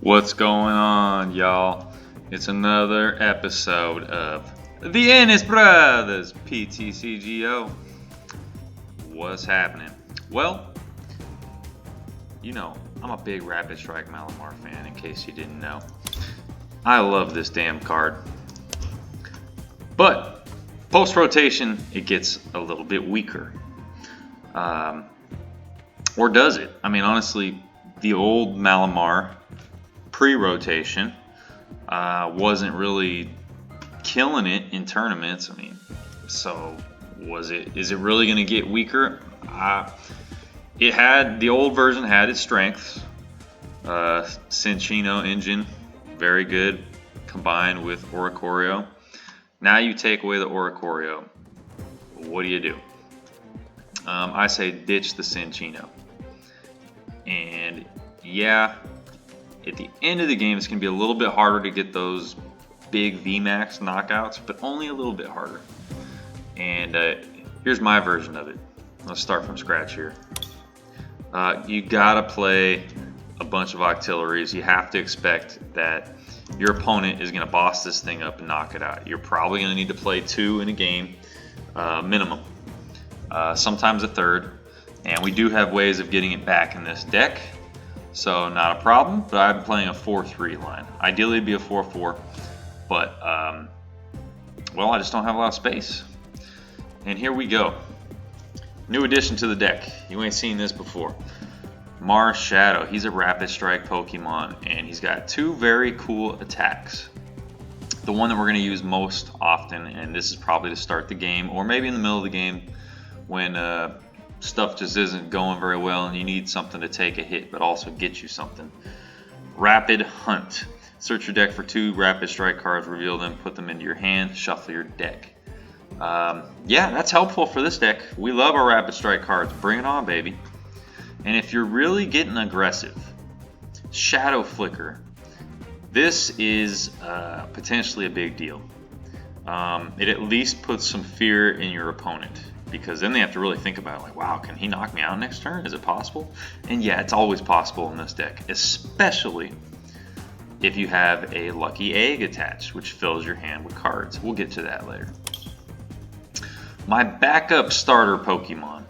What's going on, y'all? It's another episode of the Ennis Brothers PTCGO. What's happening? Well, I'm a big Rapid Strike Malamar fan, in case you didn't know. I love this damn card. But post-rotation, it gets a little bit weaker. Or does it? I mean, honestly, the old Malamar pre-rotation wasn't really killing it in tournaments. I mean, so is it really going to get weaker? The old version had its strengths. Cinchino engine, very good, combined with Oricorio. Now you take away the Oricorio. What do? I say ditch the Cinchino. And yeah, at the end of the game, it's going to be a little bit harder to get those big VMAX knockouts, but only a little bit harder. And here's my version of it. Let's start from scratch here. You got to play a bunch of auxiliaries. You have to expect that your opponent is going to boss this thing up and knock it out. You're probably going to need to play 2 in a game, minimum. Sometimes a third. And we do have ways of getting it back in this deck. So not a problem, but I'm playing a 4-3 line. Ideally it'd be a 4-4, but well, I just don't have a lot of space. And here we go. New addition to the deck. You ain't seen this before. Marshadow. He's a Rapid Strike Pokemon, and he's got 2 very cool attacks. The one that we're going to use most often, and this is probably to start the game, or maybe in the middle of the game when stuff just isn't going very well and you need something to take a hit but also get you something. Rapid Hunt. Search your deck for 2 Rapid Strike cards, reveal them, put them into your hand, shuffle your deck. Yeah, that's helpful for this deck. We love our Rapid Strike cards. Bring it on, baby. And if you're really getting aggressive, Shadow Flicker. This is potentially a big deal. It at least puts some fear in your opponent, because then they have to really think about it, like, wow, can he knock me out next turn? Is it possible? And yeah, it's always possible in this deck, especially if you have a Lucky Egg attached, which fills your hand with cards. We'll get to that later. My backup starter Pokemon.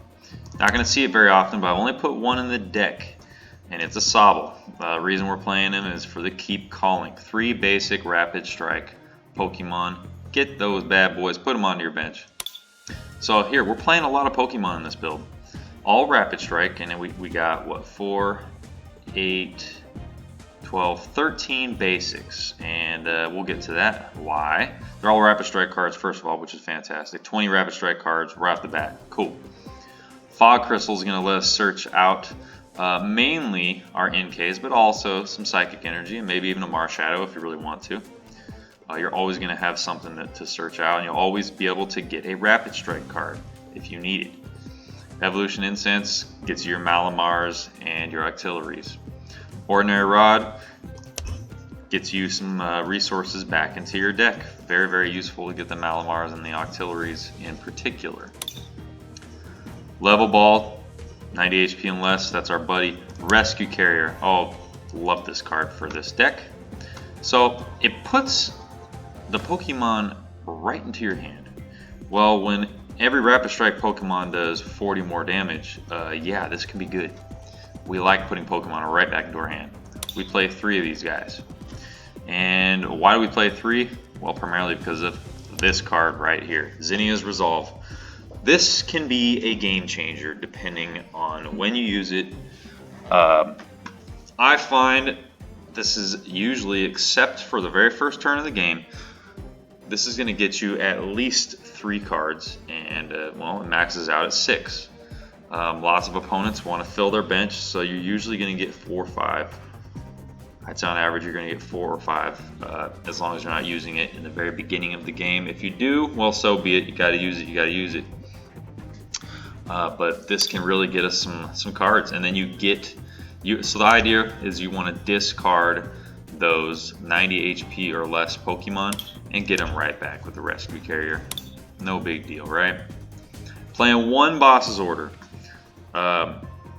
Not going to see it very often, but I've only put 1 in the deck, and it's a Sobble. The reason we're playing him is for the Keep Calling. 3 basic Rapid Strike Pokemon. Get those bad boys, put them onto your bench. So here, we're playing a lot of Pokemon in this build. All Rapid Strike, and then we got, what, 4, 8, 12, 13 basics. And we'll get to that. Why? They're all Rapid Strike cards, first of all, which is fantastic. 20 Rapid Strike cards right off the bat. Cool. Fog Crystal is going to let us search out mainly our NKs, but also some Psychic Energy, and maybe even a Marshadow if you really want to. You're always going to have something to search out, and you'll always be able to get a Rapid Strike card if you need it. Evolution Incense gets you your Malamars and your Auxiliaries. Ordinary Rod gets you some resources back into your deck. Very, very useful to get the Malamars and the Auxiliaries in particular. Level Ball, 90 HP and less, that's our buddy. Rescue Carrier. Oh, love this card for this deck. So it puts the Pokemon right into your hand. Well, when every Rapid Strike Pokemon does 40 more damage, yeah, this can be good. We like putting Pokemon right back into our hand. We play 3 of these guys. And why do we play 3? Well, primarily because of this card right here, Zinnia's Resolve. This can be a game changer depending on when you use it. I find this is usually, except for the very first turn of the game, this is going to get you at least 3 cards, and well, it maxes out at 6. Lots of opponents want to fill their bench, so you're usually going to get 4 or 5. I'd say on average you're going to get 4 or 5, as long as you're not using it in the very beginning of the game. If you do, well, so be it. You got to use it. You got to use it. But this can really get us some cards, and then so the idea is you want to discard those 90 HP or less Pokemon and get them right back with the Rescue Carrier. No big deal, right? Playing 1 Boss's Order.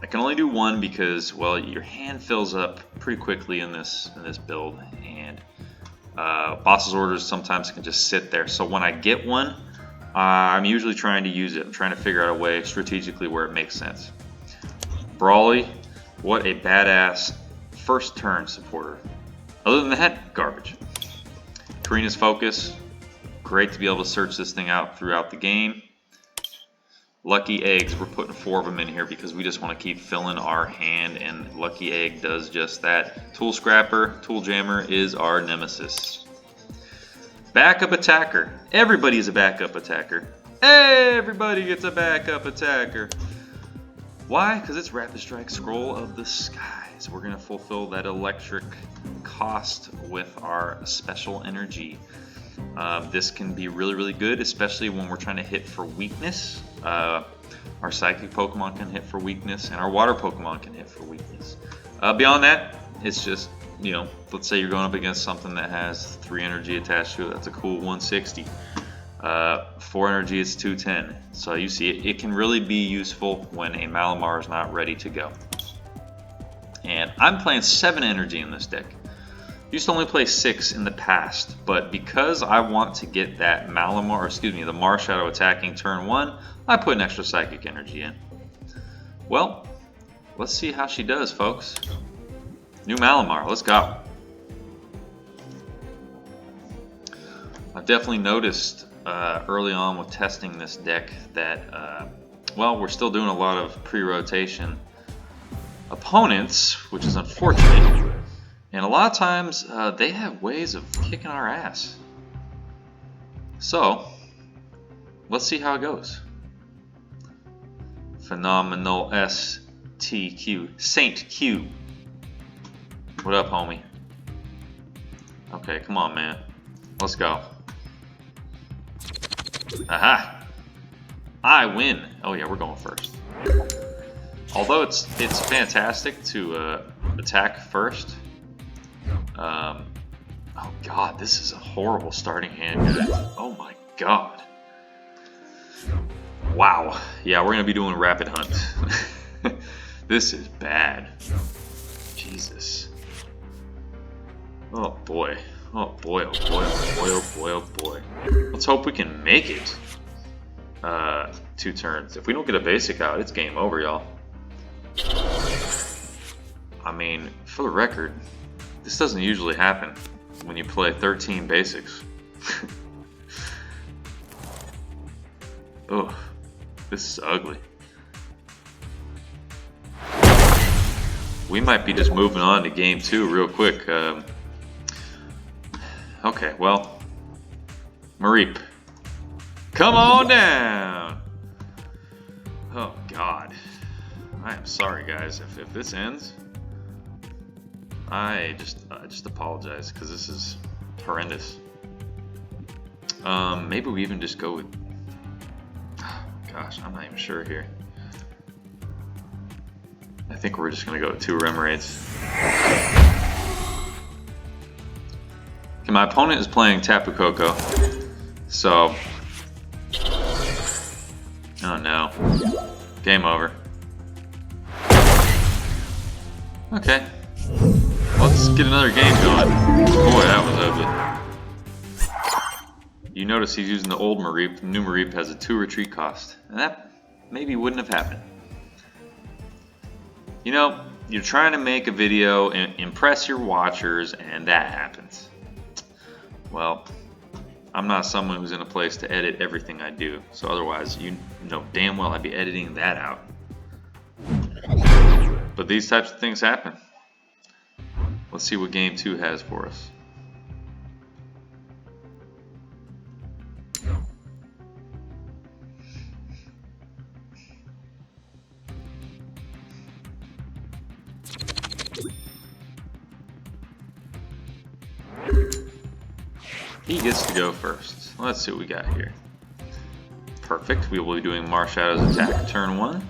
I can only do one because, well, your hand fills up pretty quickly in this build, and boss's orders sometimes can just sit there. So when I get one, I'm usually trying to use it. I'm trying to figure out a way strategically where it makes sense. Brawly, what a badass first turn supporter. Other than that, garbage. Karina's Focus, great to be able to search this thing out throughout the game. Lucky Eggs, we're putting 4 of them in here because we just want to keep filling our hand, and Lucky Egg does just that. Tool Scrapper, Tool Jammer is our nemesis. Backup Attacker, everybody's a backup attacker. Everybody gets a backup attacker. Why? Because it's Rapid Strike, Scroll of the Skies. We're going to fulfill that electric cost with our special energy. This can be really, really good, especially when we're trying to hit for weakness. Our Psychic Pokemon can hit for weakness, and our Water Pokemon can hit for weakness. Beyond that, it's just, you know, let's say you're going up against something that has 3 energy attached to it. That's a cool 160. 4 energy is 210. So you see, it can really be useful when a Malamar is not ready to go. And I'm playing 7 energy in this deck. Used to only play 6 in the past, but because I want to get that Malamar, or excuse me, the Marshadow attacking turn 1, I put an extra Psychic Energy in. Well, let's see how she does, folks. New Malamar, let's go. I've definitely noticed early on with testing this deck that, well, we're still doing a lot of pre-rotation opponents, which is unfortunate. And a lot of times, they have ways of kicking our ass. So, let's see how it goes. Phenomenal STQ. Saint Q. What up, homie? Okay, come on, man. Let's go. Aha! I win. Oh yeah, we're going first. Although it's fantastic to attack first. Oh god, this is a horrible starting hand, guys. Oh my god. Wow. Yeah, we're gonna be doing Rapid Hunt. This is bad. Jesus. Oh boy. Oh boy, oh boy, oh boy, oh boy, oh boy. Let's hope we can make it 2 turns. If we don't get a basic out, it's game over, y'all. I mean, for the record, this doesn't usually happen when you play 13 basics. Oh, this is ugly. We might be just moving on to game 2 real quick. Okay, well, Mareep, come on down. Oh God, I am sorry, guys. If this ends, I just apologize because this is horrendous. Maybe we even just go with. Gosh, I'm not even sure here. I think we're just gonna go with 2 Remoraids. Okay, my opponent is playing Tapu Koko, so. Oh no. Game over. Okay. Let's get another game going. Boy, that was ugly. You notice he's using the old Mareep. The new Mareep has a 2 retreat cost. And that maybe wouldn't have happened. You know, you're trying to make a video and impress your watchers, and that happens. Well, I'm not someone who's in a place to edit everything I do. So otherwise, you know damn well I'd be editing that out. But these types of things happen. Let's see what game 2 has for us. He gets to go first. Let's see what we got here. Perfect. We will be doing Marshadow's attack turn 1.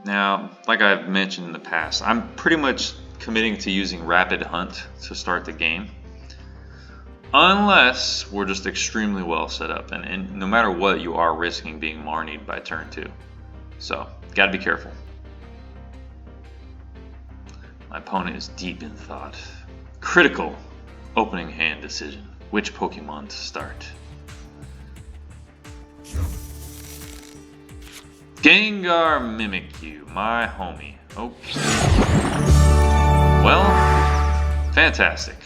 Now, like I've mentioned in the past, I'm pretty much committing to using Rapid Hunt to start the game. Unless we're just extremely well set up, and no matter what, you are risking being Marnied by turn 2. So, gotta be careful. My opponent is deep in thought. Critical opening hand decision. Which Pokemon to start? Gengar Mimikyu, my homie. Okay. Well, fantastic.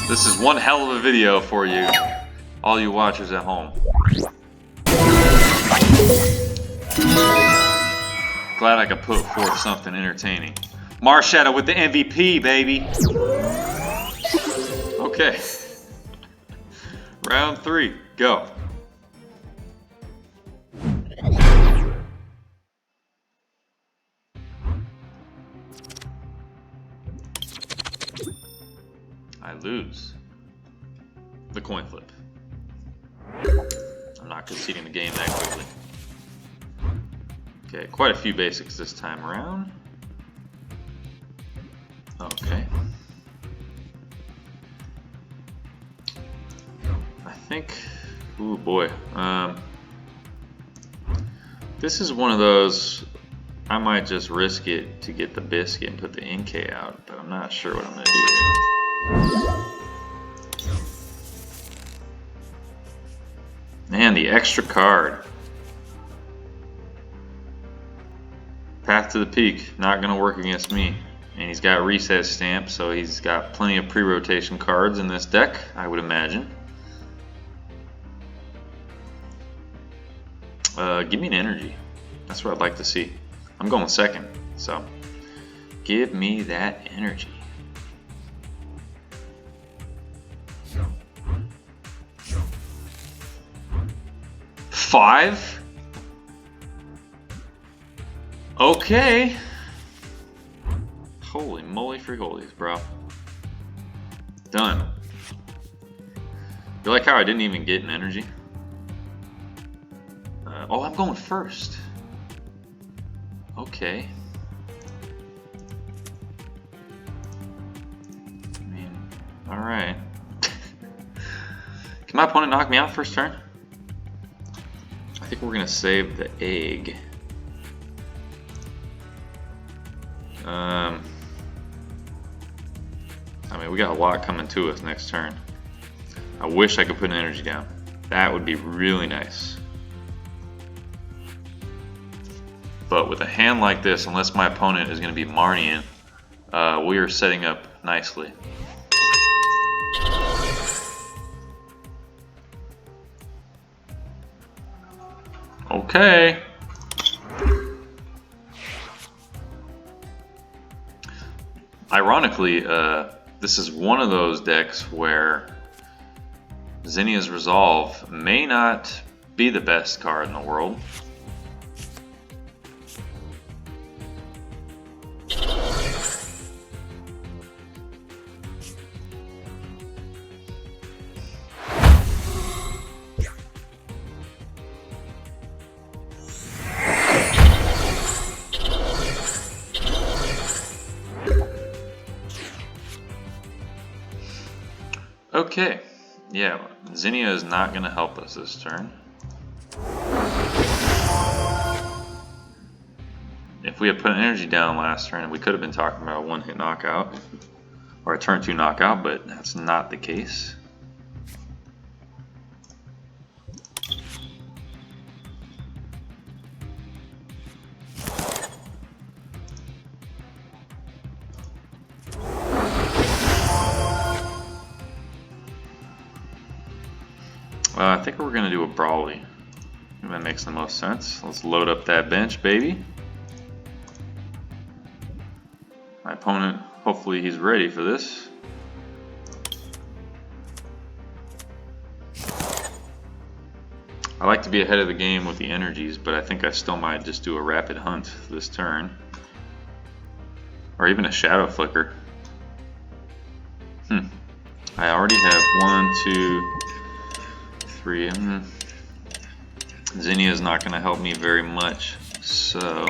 This is one hell of a video for you, all you watchers at home. Glad I could put forth something entertaining. Marshadow with the MVP, baby. Okay. Round 3, go. I lose. The coin flip. I'm not conceding the game that quickly. Okay, quite a few basics this time around. Okay. I think, ooh boy. This is one of those, I might just risk it to get the biscuit and put the NK out, but I'm not sure what I'm gonna do. Man, the extra card. Path to the Peak, not gonna work against me. And he's got reset stamp, so he's got plenty of pre-rotation cards in this deck, I would imagine. Give me an energy. That's what I'd like to see. I'm going second, so give me that energy. Five? Okay. Holy moly friholies, bro. Done. You like how I didn't even get an energy? Oh, I'm going first. Okay. I mean, alright. Can my opponent knock me out first turn? I think we're gonna save the egg. I mean, we got a lot coming to us next turn. I wish I could put an energy down. That would be really nice. But with a hand like this, unless my opponent is going to be Marnian, we are setting up nicely. Okay. Ironically, this is one of those decks where Zinnia's Resolve may not be the best card in the world. Okay, yeah, Zinnia is not going to help us this turn. If we had put an energy down last turn, we could have been talking about a one-hit knockout, or a turn 2 knockout, but that's not the case. I think we're going to do a Brawly. That makes the most sense. Let's load up that bench, baby. My opponent, hopefully he's ready for this. I like to be ahead of the game with the energies, but I think I still might just do a Rapid Hunt this turn. Or even a Shadow Flicker. I already have 1, 2, 3. Zinnia is not going to help me very much, so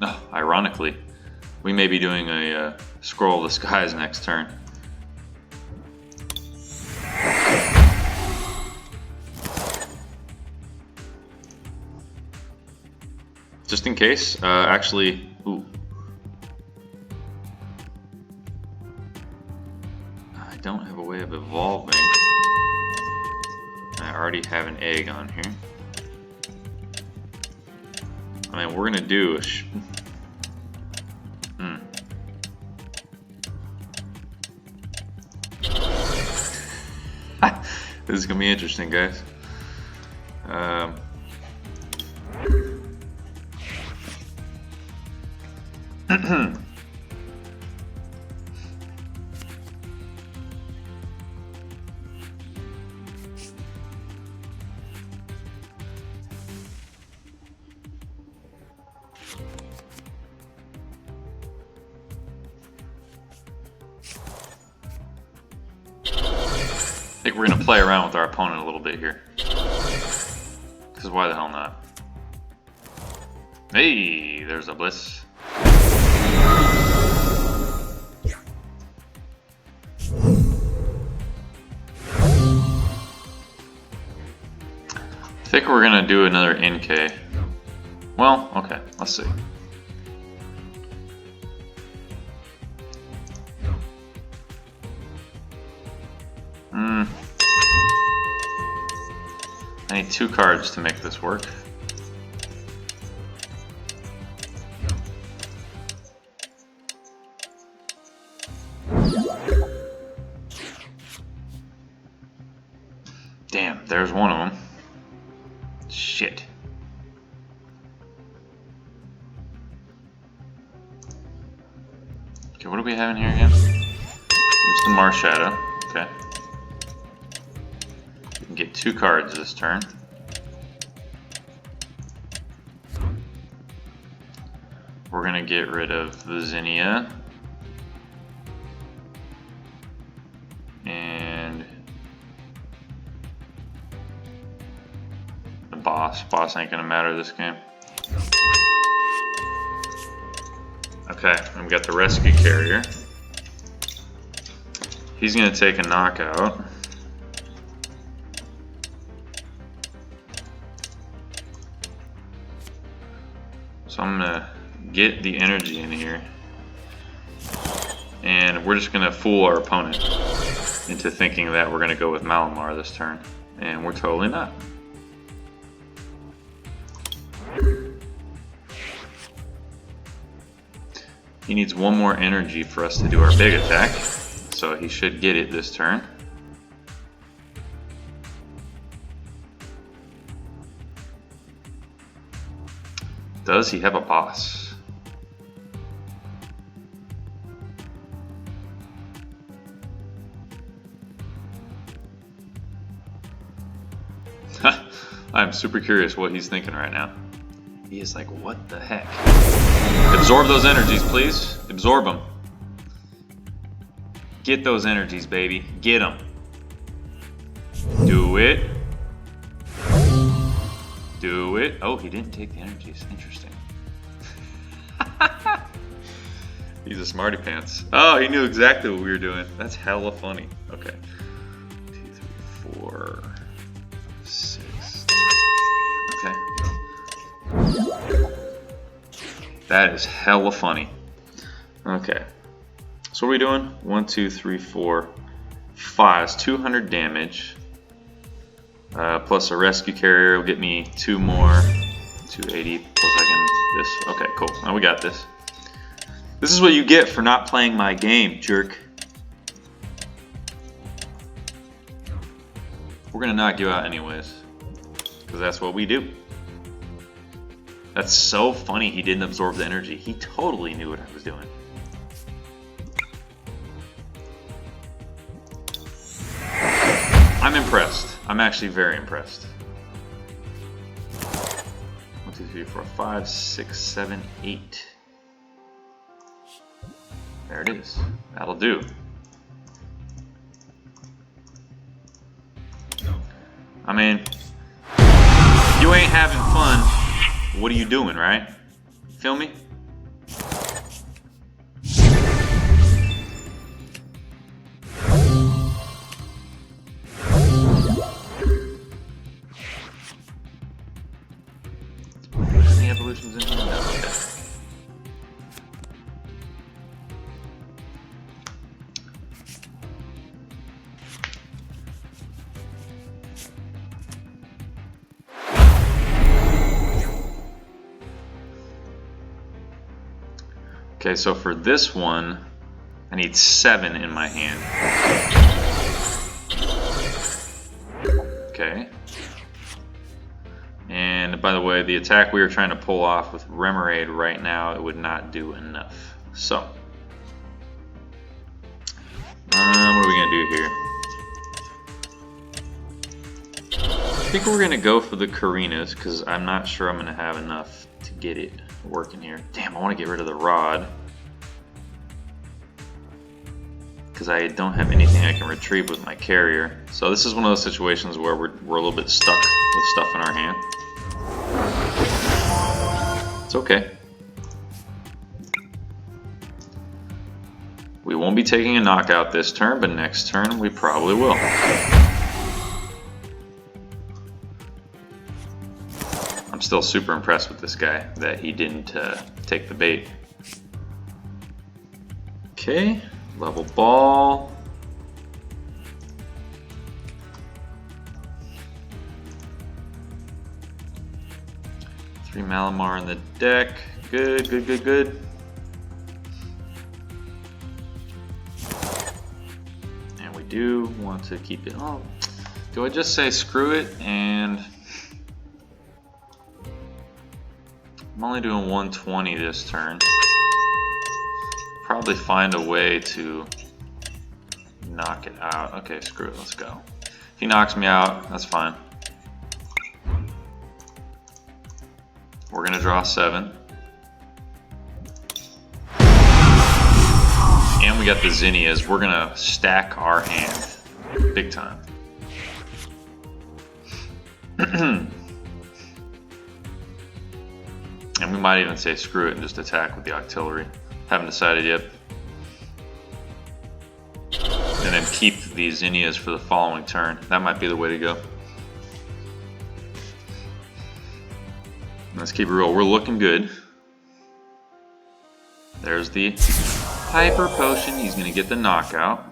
no. Ironically, We may be doing a Scroll of the Skies next turn. Just in case, actually, ooh. I don't have a way of evolving. I already have an egg on here. I mean, we're gonna do a This is gonna be interesting, guys. I think we're gonna play around with our opponent a little bit here. Because why the hell not? Hey, there's a Bliss. I think we're gonna do another NK. Well, okay, let's see. I need 2 cards to make this work. Damn, there's one of them. Shit. Okay, what do we have in here again? There's the Marshadow. Okay. We can get 2 cards this turn. We're gonna get rid of the Zinnia. And the boss. Boss ain't gonna matter this game. Okay, and we got the Rescue Carrier. He's gonna take a knockout. So I'm gonna get the energy in here. And we're just gonna fool our opponent into thinking that we're gonna go with Malamar this turn. And we're totally not. He needs 1 more energy for us to do our big attack. So he should get it this turn. Does he have a boss? I'm super curious what he's thinking right now. He is like, what the heck? Absorb those energies, please. Absorb them. Get those energies, baby. Get them. Do it. Do it. Oh, he didn't take the energies. Interesting. He's a smarty pants. Oh, he knew exactly what we were doing. That's hella funny. Okay. 2, 3, 4, 6. Okay. That is hella funny. Okay. So what are we doing? 1, 2, 3, 4, 5. It's 200 damage. Plus a Rescue Carrier will get me 2 more. 280 plus I can this. Okay, cool. Now we got this. This is what you get for not playing my game, jerk. We're gonna knock you out anyways, because that's what we do. That's so funny he didn't absorb the energy. He totally knew what I was doing. I'm impressed. I'm actually very impressed. 1, 2, 3, 4, 5, 6, 7, 8. There it is. That'll do. I mean, you ain't having fun. What are you doing, right? Feel me? Okay, so for this one, I need 7 in my hand. Okay. And by the way, the attack we were trying to pull off with Remoraid right now, it would not do enough. So, what are we going to do here? I think we're going to go for the Karinas, because I'm not sure I'm going to have enough to get it working here. Damn, I want to get rid of the rod, because I don't have anything I can retrieve with my carrier. So this is one of those situations where we're a little bit stuck with stuff in our hand. It's okay. We won't be taking a knockout this turn, but next turn we probably will. I'm still super impressed with this guy that he didn't take the bait. Okay, level ball. Three Malamar in the deck. Good, good, good, good. And we do want to keep it. Oh, do I just say screw it and I'm only doing 120 this turn. Probably find a way to knock it out. Okay, screw it, let's go. If he knocks me out, that's fine. We're gonna draw 7. And we got the Zinnias. We're gonna stack our hand big time. And we might even say screw it and just attack with the artillery. Haven't decided yet. And then keep the Zinnias for the following turn. That might be the way to go. Let's keep it real. We're looking good. There's the Hyper Potion. He's going to get the knockout.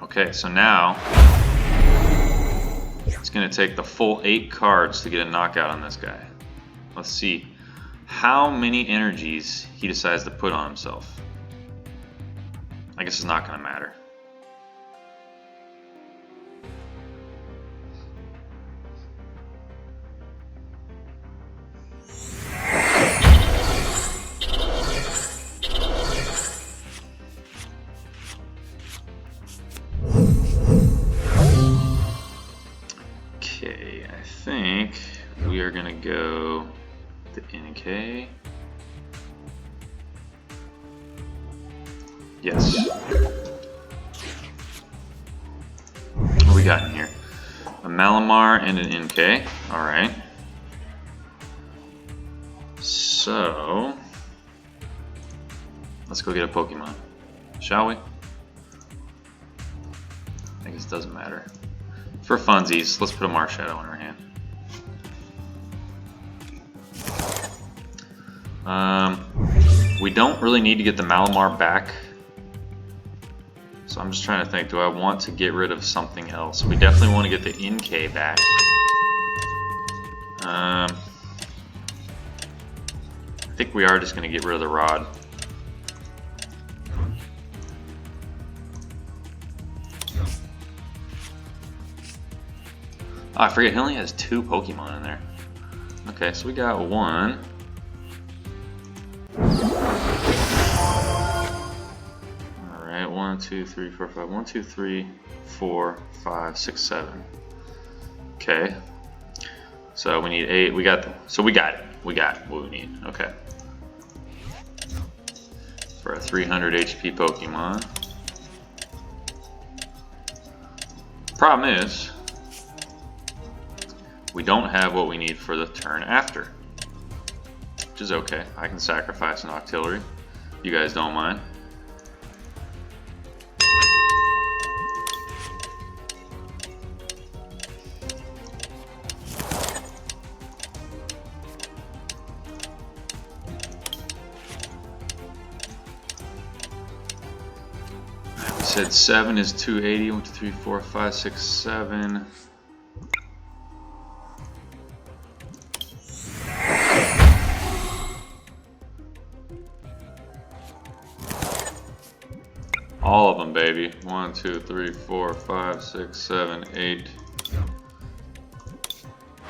Okay, so now it's going to take the full 8 cards to get a knockout on this guy. Let's see how many energies he decides to put on himself. I guess it's not going to matter. Okay, I think we are going to go the NK. Yes. What do we got in here? A Malamar and an NK. Alright. So, let's go get a Pokemon. Shall we? I guess it doesn't matter. For funsies, let's put a Marshadow in our hand. We don't really need to get the Malamar back. So I'm just trying to think, do I want to get rid of something else? We definitely want to get the NK back. I think we are just going to get rid of the rod. Oh, I forget, he only has 2 Pokemon in there. Okay, so we got 1. Alright, 1, 2, 3, 4, 5. 1, 2, 3, 4, 5, 6, 7. Okay. So we need 8. We got it. We got what we need. Okay. For a 300 HP Pokemon. Problem is, we don't have what we need for the turn after, which is okay. I can sacrifice an Octillery. You guys don't mind. said 7 is 280. 1, 2, 3, 4, 5, 6, 7. All of them, baby. 1, 2, 3, 4, 5, 6, 7, 8.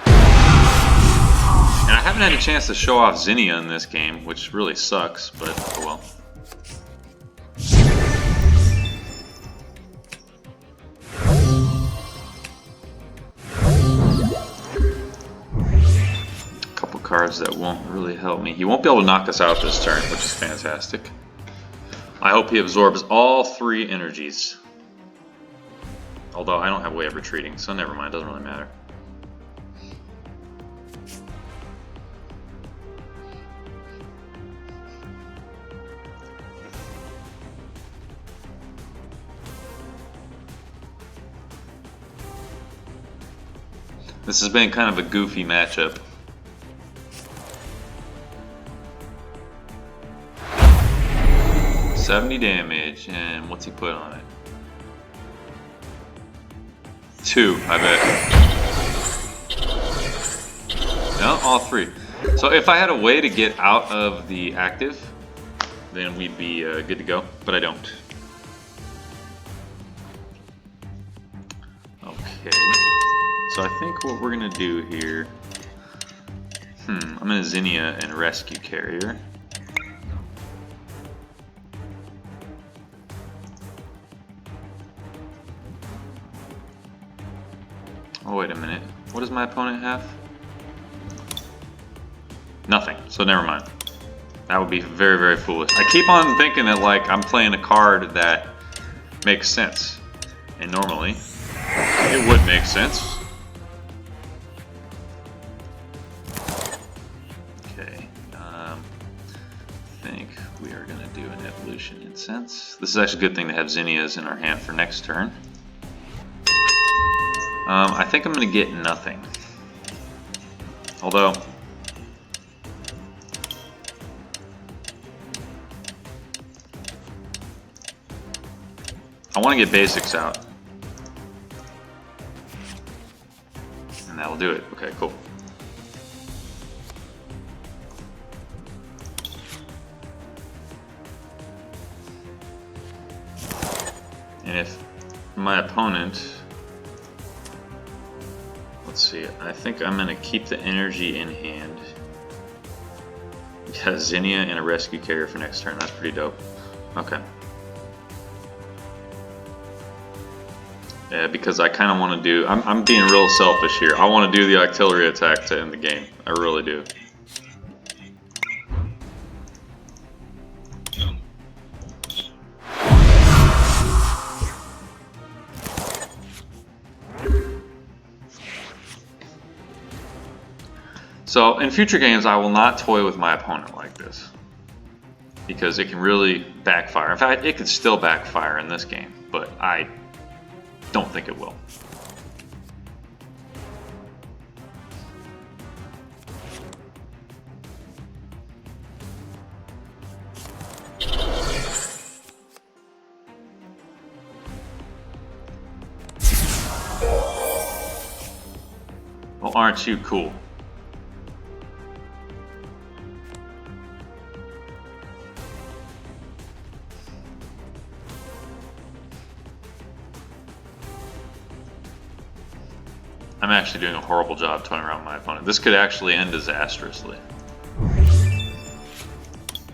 And I haven't had a chance to show off Zinnia in this game, which really sucks, but oh well. A couple cards that won't really help me. He won't be able to knock us out this turn, which is fantastic. I hope he absorbs all 3 energies. Although I don't have a way of retreating, so never mind, doesn't really matter. This has been kind of a goofy matchup. $70 damage, and what's he put on it? 2, I bet. No, all 3. So if I had a way to get out of the active, then we'd be good to go, but I don't. Okay. So I think what we're gonna do here, I'm gonna Zinnia and Rescue Carrier. Oh wait a minute, what does my opponent have? Nothing, so never mind. That would be very, very foolish. I keep on thinking that like I'm playing a card that makes sense, and normally it would make sense. Sense. This is actually a good thing to have Zinnias in our hand for next turn. I think I'm going to get nothing. Although, I want to get basics out. And that'll do it. Okay, cool. And if my opponent, let's see, I think I'm going to keep the energy in hand. Yeah, Zinnia and a Rescue Carrier for next turn. That's pretty dope. Okay. Yeah, because I kind of want to do, I'm being real selfish here. I want to do the artillery attack to end the game. I really do. So in future games, I will not toy with my opponent like this, because it can really backfire. In fact, it could still backfire in this game, but I don't think it will. Well, aren't you cool? I'm actually doing a horrible job toying around my opponent. This could actually end disastrously.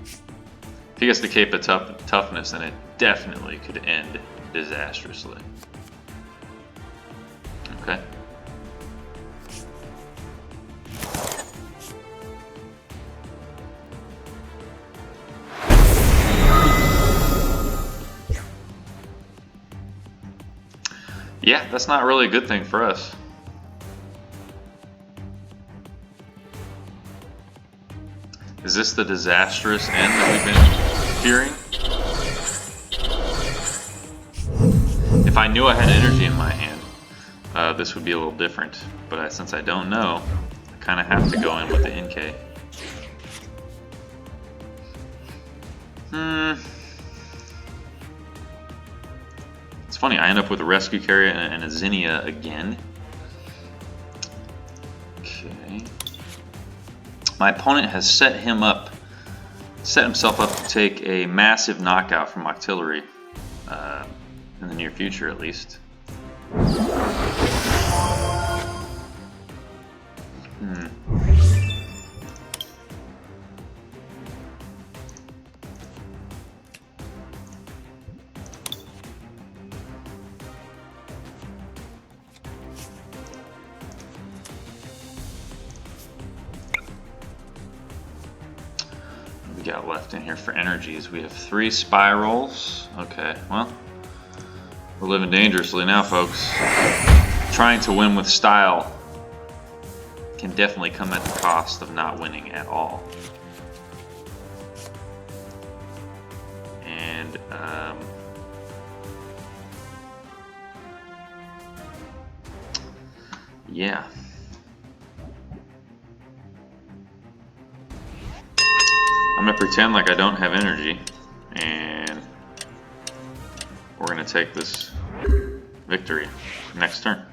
If he gets the Cape of Toughness, then it definitely could end disastrously. Okay. Yeah, that's not really a good thing for us. Is this the disastrous end that we've been fearing? If I knew I had energy in my hand, this would be a little different. But since I don't know, I kind of have to go in with the NK. funny, I end up with a rescue carrier and a Zinnia again. Okay. My opponent has set himself up to take a massive knockout from artillery in the near future, at least. We got left in here for energies. We have 3 spirals. Okay, well, we're living dangerously now, folks. Trying to win with style can definitely come at the cost of not winning at all. And yeah. I'm gonna pretend like I don't have energy, and we're gonna take this victory next turn.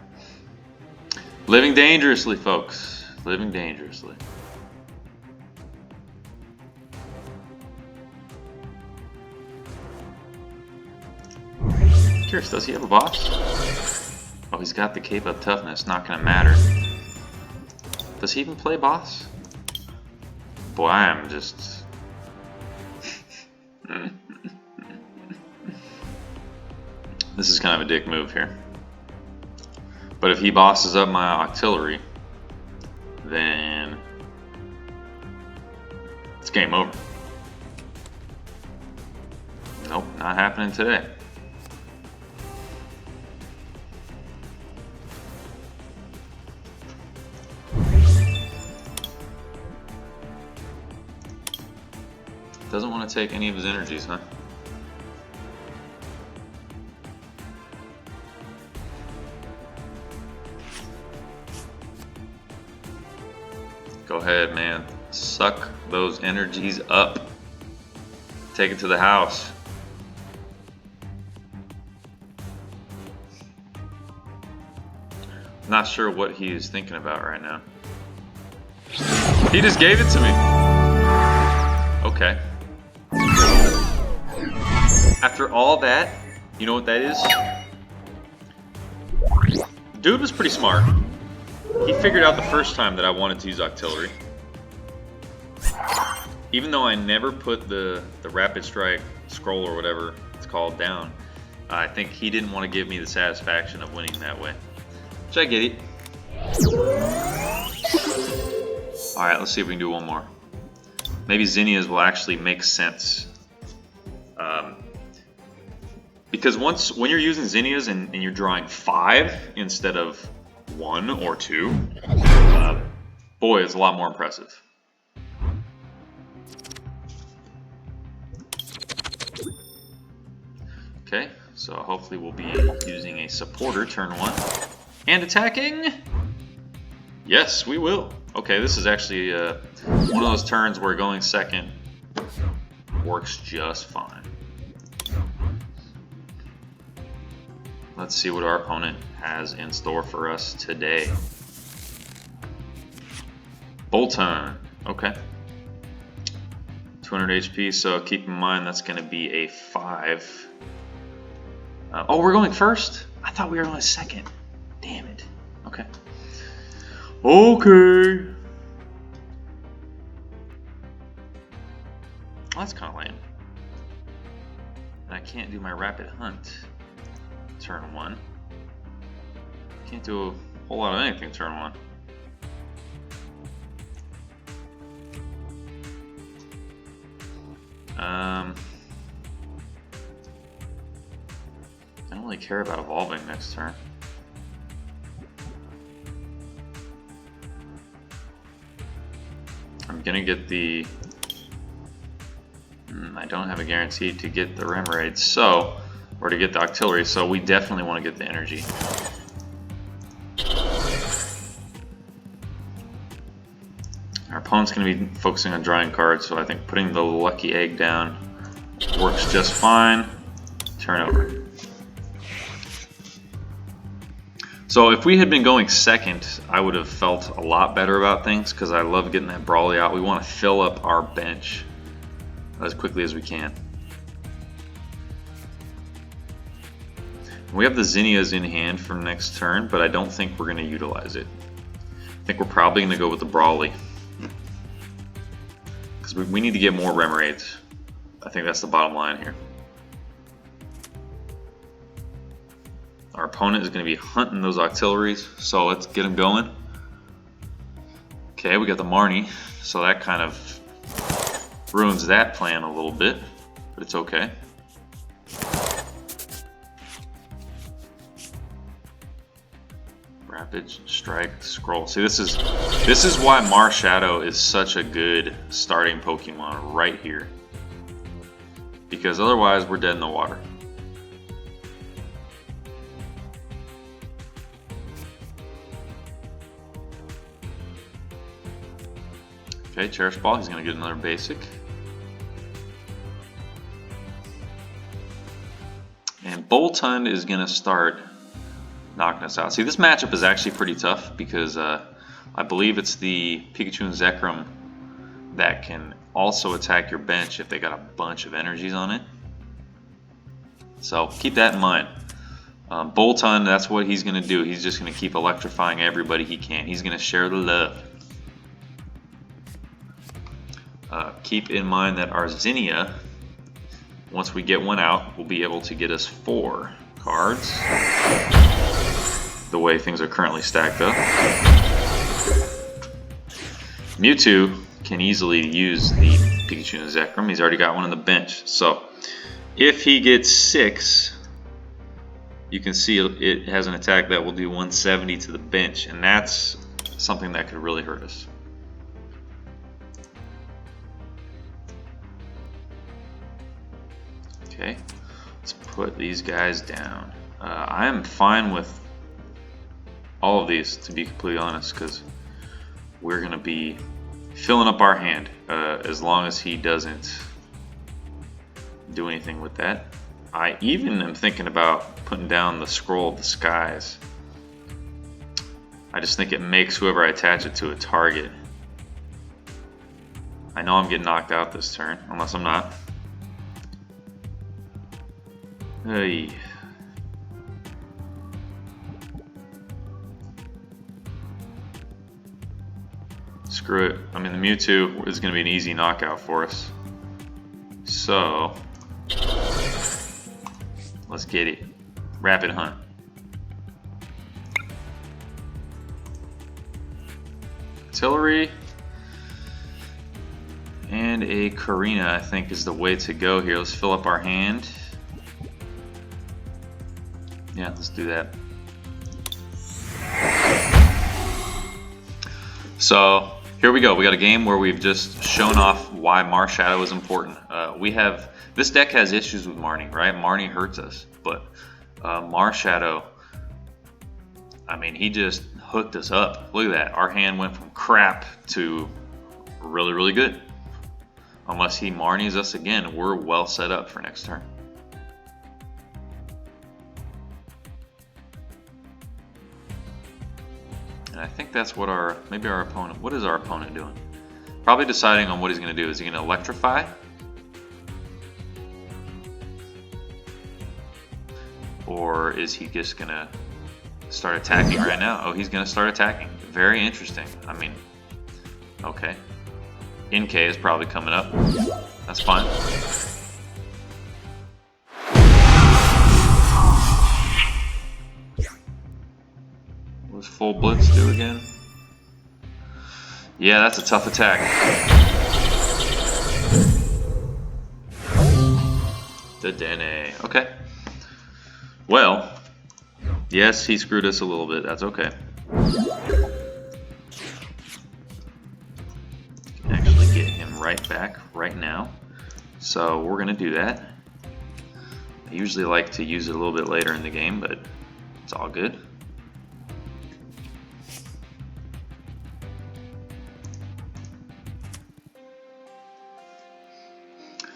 Living dangerously, folks. Living dangerously. Curious, does he have a boss? Oh, he's got the Cape of Toughness, not gonna matter. Does he even play boss? Boy, I am just... This is kind of a dick move here. But if he bosses up my artillery, then it's game over. Nope, not happening today. Doesn't want to take any of his energies, huh? Go ahead, man. Suck those energies up. Take it to the house. Not sure what he is thinking about right now. He just gave it to me. Okay. After all that, you know what that is? Dude was pretty smart. He figured out the first time that I wanted to use artillery. Even though I never put the rapid strike scroll or whatever it's called down, I think he didn't want to give me the satisfaction of winning that way. Which I get it. Alright, let's see if we can do one more. Maybe Zinnias will actually make sense. Because when you're using Zinnias and you're drawing 5 instead of 1 or 2, boy, it's a lot more impressive. Okay, so hopefully we'll be using a supporter turn 1. And attacking? Yes, we will. Okay, this is actually one of those turns where going second works just fine. Let's see what our opponent has in store for us today. Bolton. Okay. 200 HP, so keep in mind that's going to be a 5. Oh, we're going first? I thought we were going second. Damn it. Okay. Okay. Well, that's kind of lame. And I can't do my rapid hunt turn 1. Can't do a whole lot of anything turn 1. I don't really care about evolving next turn. I'm gonna get the... I don't have a guarantee to get the Remoraid, so... or to get the artillery, so we definitely want to get the energy. Our opponent's going to be focusing on drawing cards, so I think putting the lucky egg down works just fine. Turn over. So if we had been going second, I would have felt a lot better about things because I love getting that Brawly out. We want to fill up our bench as quickly as we can. We have the Zinnias in hand for next turn, but I don't think we're going to utilize it. I think we're probably going to go with the Brawly. Because we need to get more Remoraid's. I think that's the bottom line here. Our opponent is going to be hunting those auxiliaries, so let's get them going. Okay, we got the Marnie, so that kind of ruins that plan a little bit, but it's okay. Rapid Strike Scroll. See, this is why Marshadow is such a good starting Pokemon right here, because otherwise we're dead in the water. Okay, Cherish Ball, he's going to get another basic. And Boltund is going to start knocking us out. See, this matchup is actually pretty tough because I believe it's the Pikachu and Zekrom that can also attack your bench if they got a bunch of energies on it. So keep that in mind. Boltund, that's what he's going to do. He's just going to keep electrifying everybody he can. He's going to share the love. Keep in mind that our Zinnia, once we get one out, will be able to get us 4 cards. The way things are currently stacked up. Mewtwo can easily use the Pikachu and Zekrom. He's already got one on the bench. So if he gets 6, you can see it has an attack that will do 170 to the bench, and that's something that could really hurt us. Okay, let's put these guys down. I am fine with all of these, to be completely honest, because we're going to be filling up our hand as long as he doesn't do anything with that. I even am thinking about putting down the Scroll of the Skies. I just think it makes whoever I attach it to a target. I know I'm getting knocked out this turn, unless I'm not. Hey. Screw it. I mean, the Mewtwo is going to be an easy knockout for us. So, let's get it. Rapid Hunt. Artillery. And a Karina, I think, is the way to go here. Let's fill up our hand. Yeah, let's do that. So here we go. We got a game where we've just shown off why Marshadow is important. This deck has issues with Marnie, right? Marnie hurts us, but Marshadow, I mean, he just hooked us up. Look at that. Our hand went from crap to really, really good. Unless he Marnies us again, we're well set up for next turn. And I think that's what maybe our opponent, what is our opponent doing? Probably deciding on what he's going to do. Is he going to electrify? Or is he just going to start attacking right now? Oh, he's going to start attacking. Very interesting. I mean, okay. NK is probably coming up. That's fine. What does full blitz do again? Yeah, that's a tough attack. The Dene. Okay. Well, yes, he screwed us a little bit. That's okay. Can actually get him right back right now. So we're going to do that. I usually like to use it a little bit later in the game, but it's all good.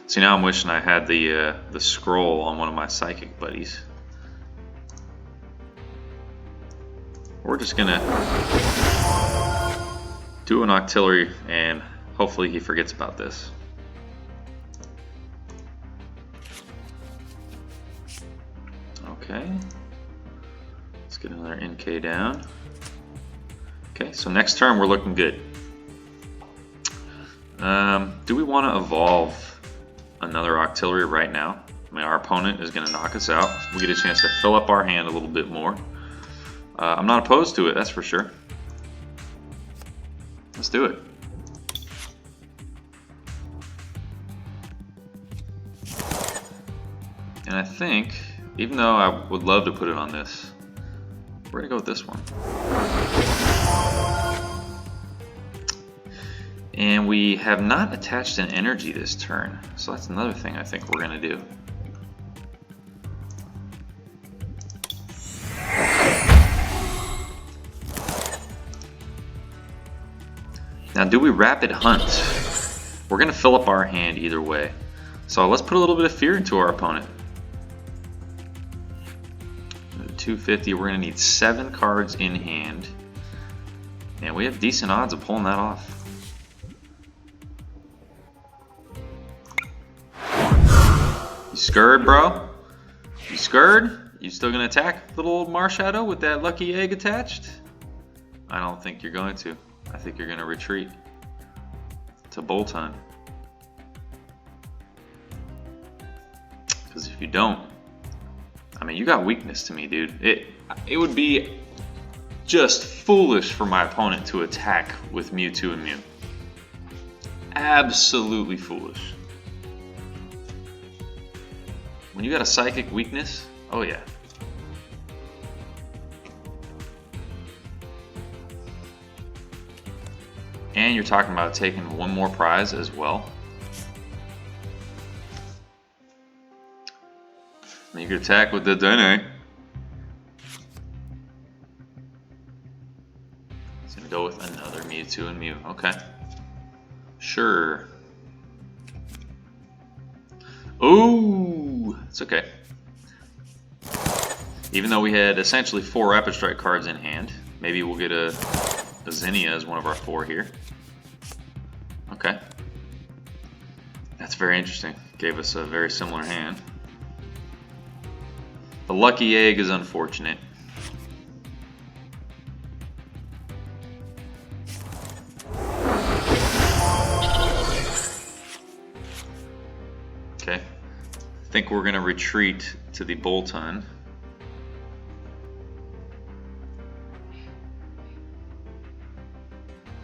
See, now I'm wishing I had the scroll on one of my psychic buddies. we're just gonna do an auxiliary and hopefully he forgets about this. Okay, let's get another NK down. Okay, so next turn we're looking good. Do we want to evolve another auxiliary right now? I mean, our opponent is going to knock us out. We get a chance to fill up our hand a little bit more. I'm not opposed to it, that's for sure. Let's do it. And I think, even though I would love to put it on this, we're going to go with this one. And we have not attached an energy this turn, so that's another thing I think we're going to do. Now, do we rapid hunt? We're going to fill up our hand either way. So let's put a little bit of fear into our opponent. 250, we're going to need 7 cards in hand. And we have decent odds of pulling that off. You scared, bro? You scared? You still going to attack little old Marshadow with that lucky egg attached? I don't think you're going to. I think you're going to retreat to bolt hunt. Because if you don't, I mean, you got weakness to me, dude. It would be just foolish for my opponent to attack with Mewtwo and Mew. Absolutely foolish. When you got a psychic weakness, oh yeah. And you're talking about taking one more prize as well. You could attack with the Dene. It's gonna go with another Mewtwo and Mew. Okay. Sure. Ooh, it's okay. Even though we had essentially 4 Rapid Strike cards in hand, maybe we'll get a Zinnia as one of our 4 here. Okay. That's very interesting. Gave us a very similar hand. The lucky egg is unfortunate. Okay. I think we're going to retreat to the Bolton.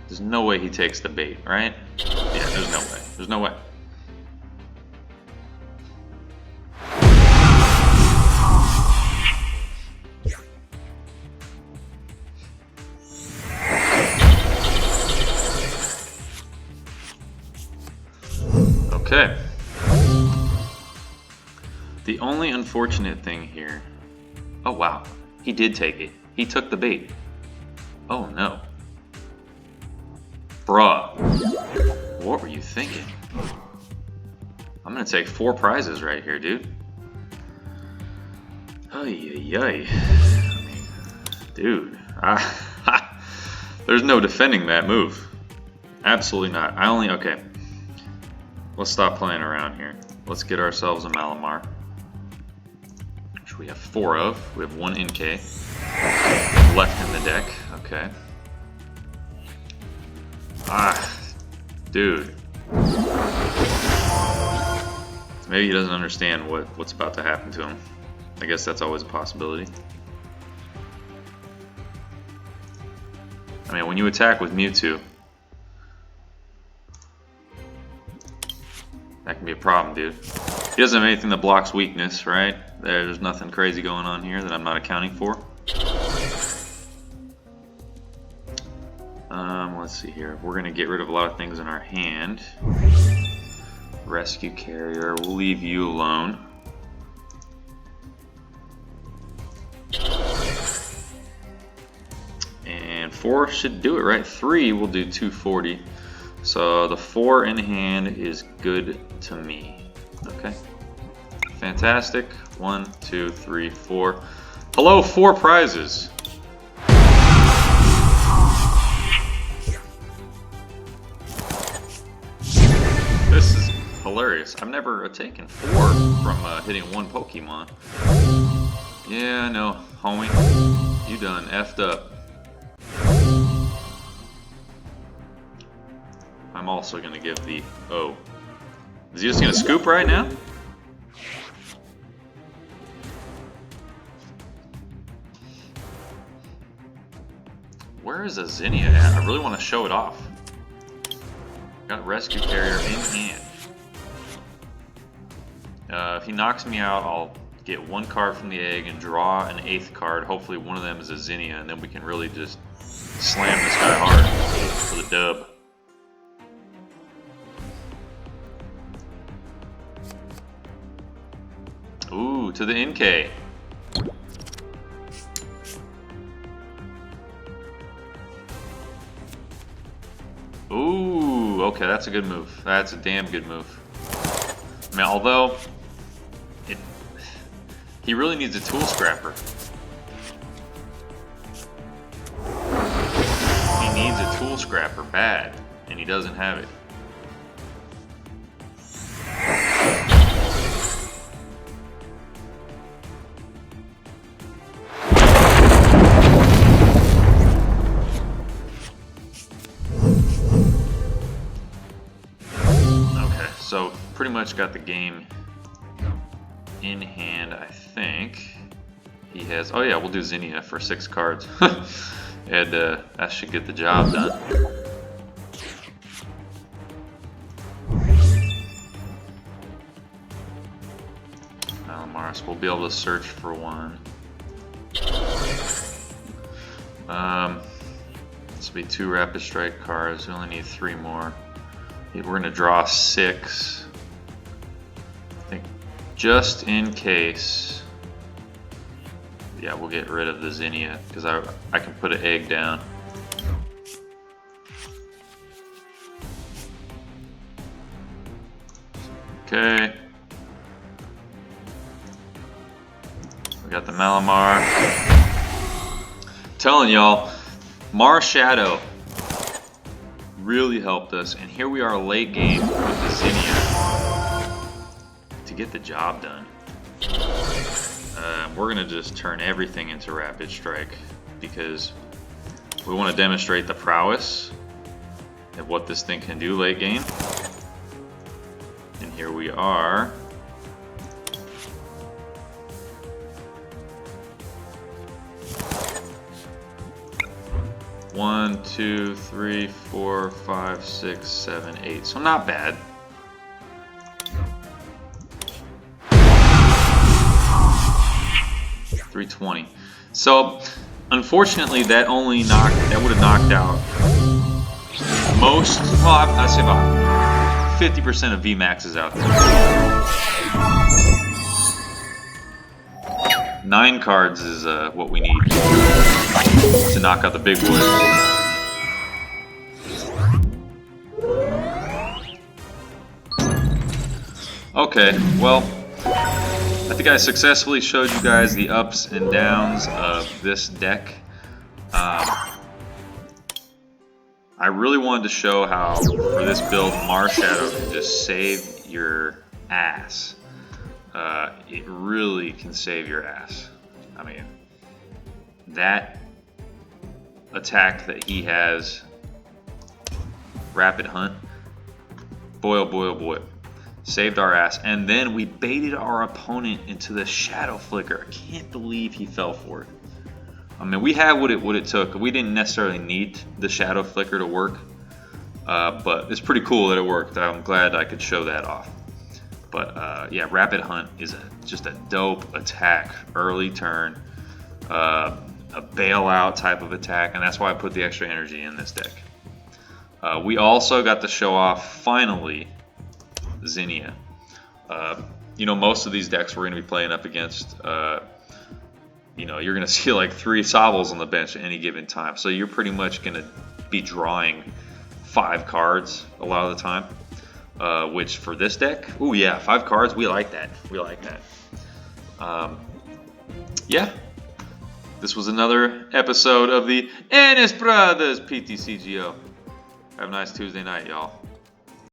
There's no way he takes the bait, right? Yeah, there's no way. There's no way. Okay. The only unfortunate thing here... Oh, wow. He did take it. He took the bait. Oh, no. Bruh. What were you thinking? I'm gonna take 4 prizes right here, dude. Ay, ay, ay. I mean, dude. There's no defending that move. Absolutely not. Okay. Let's stop playing around here. Let's get ourselves a Malamar, which we have 4 of. We have 1 NK left in the deck. Okay. Dude. Maybe he doesn't understand what's about to happen to him. I guess that's always a possibility. I mean, when you attack with Mewtwo, that can be a problem, dude. He doesn't have anything that blocks weakness, right? There's nothing crazy going on here that I'm not accounting for. Let's see here. We're going to get rid of a lot of things in our hand. Rescue Carrier. We'll leave you alone. And 4 should do it, right? 3 will do 240. So the 4 in hand is good to me. Okay. Fantastic. 1, 2, 3, 4. Hello, 4 prizes. hilarious. I've never taken 4 from hitting 1 Pokemon. Yeah, I know, homie. You done effed up. I'm also gonna give the... Oh. Is he just gonna scoop right now? Where is a Zinnia at? I really want to show it off. Got Rescue Carrier in hand. If he knocks me out, I'll get 1 card from the egg and draw an 8th card. Hopefully one of them is a Zinnia, and then we can really just slam this guy hard for the dub. Ooh, to the NK. Ooh, okay, that's a good move. That's a damn good move. I mean, although he really needs a tool scrapper. He needs a tool scrapper bad, and he doesn't have it. So pretty much got the game in hand, I think. He has, oh yeah, we'll do Zinnia for 6 cards. And that should get the job done. Malamar, so we'll be able to search for 1. This will be 2 Rapid Strike cards, we only need 3 more. We're going to draw 6. I think just in case. Yeah, we'll get rid of the Zinnia because I can put an egg down. Okay. We got the Malamar. Telling y'all, Marshadow really helped us, and here we are late game with the Zinnia to get the job done. We're gonna just turn everything into Rapid Strike because we want to demonstrate the prowess of what this thing can do late game. And here we are. One, 2, 3, 4, 5, 6, 7, 8. So not bad. $320. So unfortunately, that would have knocked out most. Well, I'd say about 50% of VMAXs out there. 9 cards is what we need to knock out the big boys. Okay, well, I think I successfully showed you guys the ups and downs of this deck. I really wanted to show how, for this build, Marshadow can just save your ass. It really can save your ass. I mean, that attack that he has, Rapid Hunt, boy oh boy oh boy, saved our ass. And then we baited our opponent into the Shadow Flicker. I can't believe he fell for it. I mean, we had what it took. We didn't necessarily need the Shadow Flicker to work, but it's pretty cool that it worked. I'm glad I could show that off. But yeah, Rapid Hunt is just a dope attack, early turn, a bailout type of attack, and that's why I put the extra energy in this deck. We also got to show off, finally, Zinnia. You know, most of these decks we're going to be playing up against, you know, you're going to see like 3 Sobbles on the bench at any given time. So you're pretty much going to be drawing 5 cards a lot of the time. Which for this deck, ooh yeah, 5 cards, we like that. We like that. Yeah, this was another episode of the Ennis Brothers PTCGO. Have a nice Tuesday night, y'all.